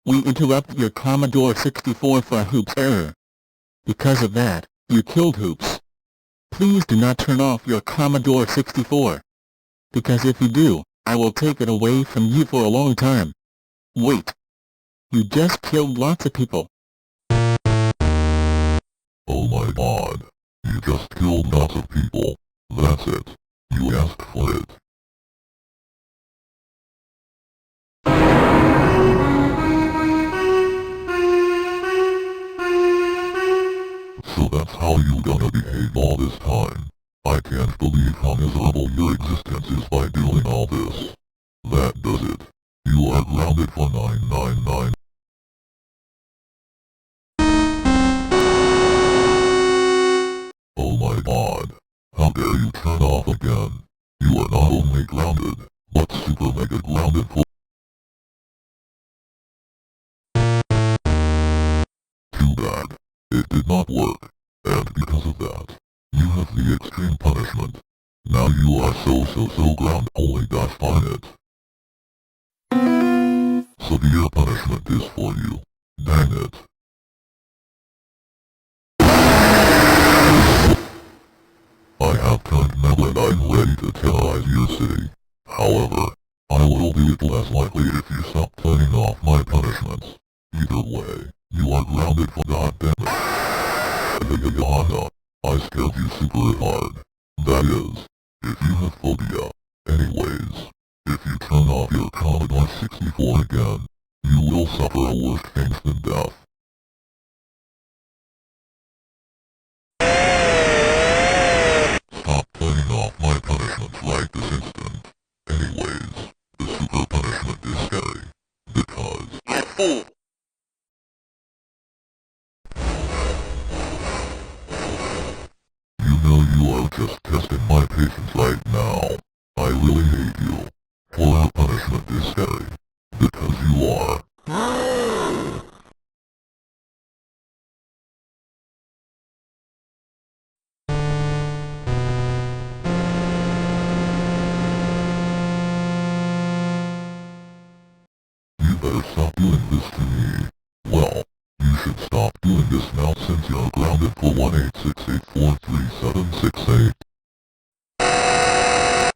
we interrupt your Commodore 64 for a hoops error. Because of that, you killed hoops. Please do not turn off your Commodore 64. Because if you do, I will take it away from you for a long time. Wait. You just killed lots of people. Oh my god. You just killed lots of people. That's it. You asked for it. So that's how you gonna behave all this time. I can't believe how miserable your existence is by doing all this. That does it. You are grounded for 999. Oh my god. How dare you turn off again. You are not only grounded, but super mega grounded for— Too bad. It did not work, and because of that, you have the extreme punishment. Now you are so ground, holy gosh darn it. Severe punishment is for you. Dang it. I have turned now and I'm ready to terrorize your city. However, I will do it less likely if you stop turning off my punishments. Either way, you are grounded for goddamn it. I scared you super hard. That is, if you have phobia. Anyways, if you turn off your Commodore 64 again, you will suffer a worse fate than death. Stop turning off my punishment right this instant. Anyways, the super punishment is scary. Because— You fool! You know you are just testing my patience right now. I really hate you. For our punishment is scary. Because you are. You better stop doing this to me. Well, you should stop doing this now since you're grounded for 1-866-843-768.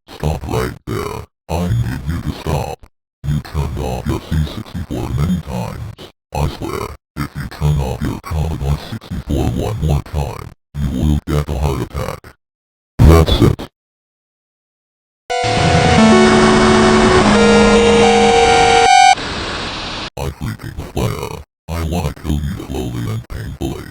Stop right there. I need you to stop. You turned off your C64 many times. I swear, if you turn off your Commodore 64 one more time, you will get a heart attack. That's it. I freaking swear, I wanna kill you slowly and painfully.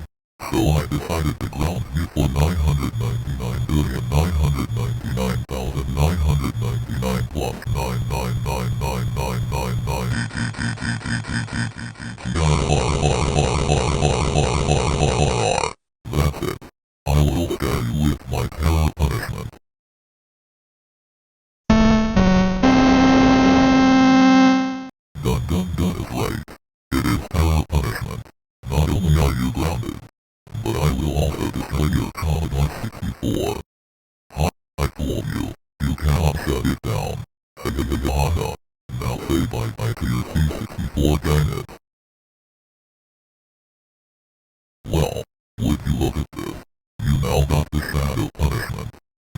So I decided to ground you for 999,999,999 plus 9999999. That's it. I will scare you with my terror punishment. Dun is right. It is terror punishment. Not only are you grounded, but I will also destroy your Commodore 64. Ha, I fooled you. You cannot shut it down. Now say bye-bye to your C64, dang it. Well, would you look at this? You now got the shadow punishment.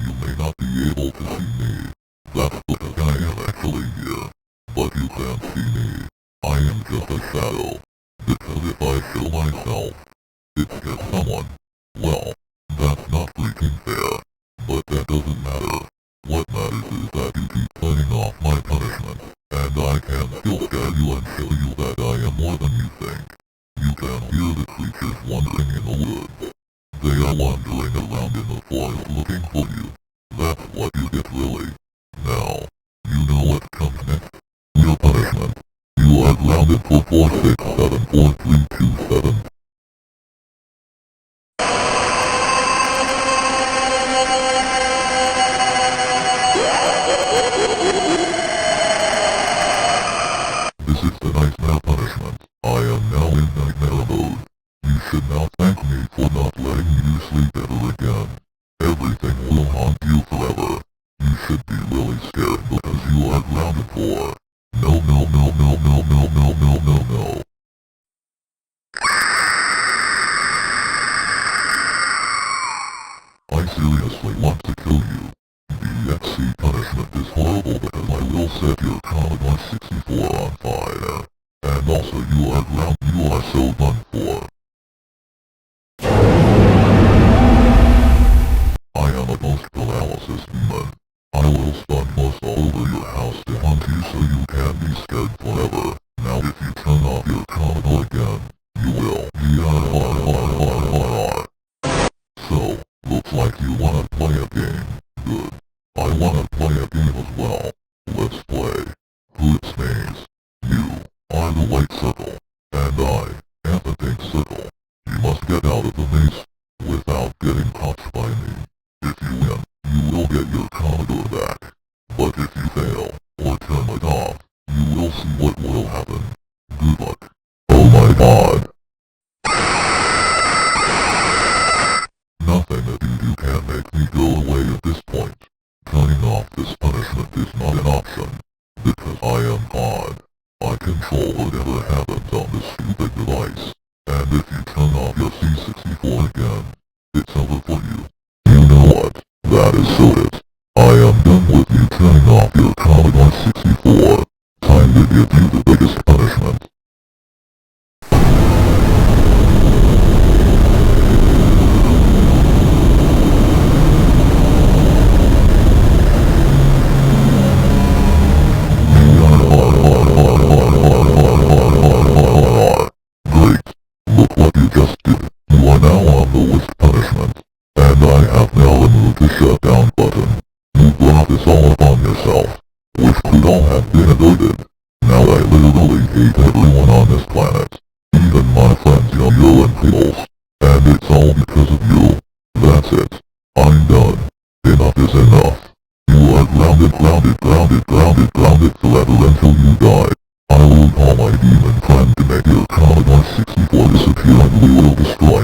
You may not be able to see me. That's because I am actually here. But you can't see me. I am just a shadow. Because if I show myself, it scares someone. Well, that's not freaking fair. But that doesn't matter. What matters is that you keep turning off my punishment, and I can still scare you and show you that I am more than you think. You can hear the creatures wandering in the woods. They are wandering around in the forest looking for you. That's what you get really. Now, you know what comes next? Your punishment. You are grounded for 4674327. This is the nightmare punishment. I am now in nightmare mode. You should now thank me for not letting you sleep ever again. Everything will haunt you forever. You should be really scared because you are grounded for— No. The punishment is horrible because I will set your Commodore 64 on fire. And also you are grounded. You are so done for. I am a post-paralysis demon. I will spawn most all over your house to hunt you so you can be scared forever. Now if you turn off your Commodore again, you will. So, looks like you wanna play a game. Good. I wanna play a game as well. Let's play. Who's maze? You are the white circle, and I am the pink circle. You must get out of the maze without getting caught by me. If you win, you will get your Commodore back. But if you fail, or turn it off, you will see what will happen. Good luck. Oh my god. Nothing that you do can make me go away at this point. Turning off this punishment is not an option. Because I am God. I control whatever happens on this stupid device. And if you turn off your C64 again, it's over for you. You know what? That is so it. I am done with you turning off your Commodore 64. Time to give you the biggest punishment. Great. Look what you just did. You are now on the worst punishment. And I have now removed the shutdown button. You brought this all upon yourself, which could all have been avoided. Now I literally hate everyone on this planet. Even my friends Yoyo and Pickles. And it's all because of you. That's it. I'm done. Enough is enough. You are grounded forever until you die. I will call my demon friend to make your Commodore 64 disappear and we will destroy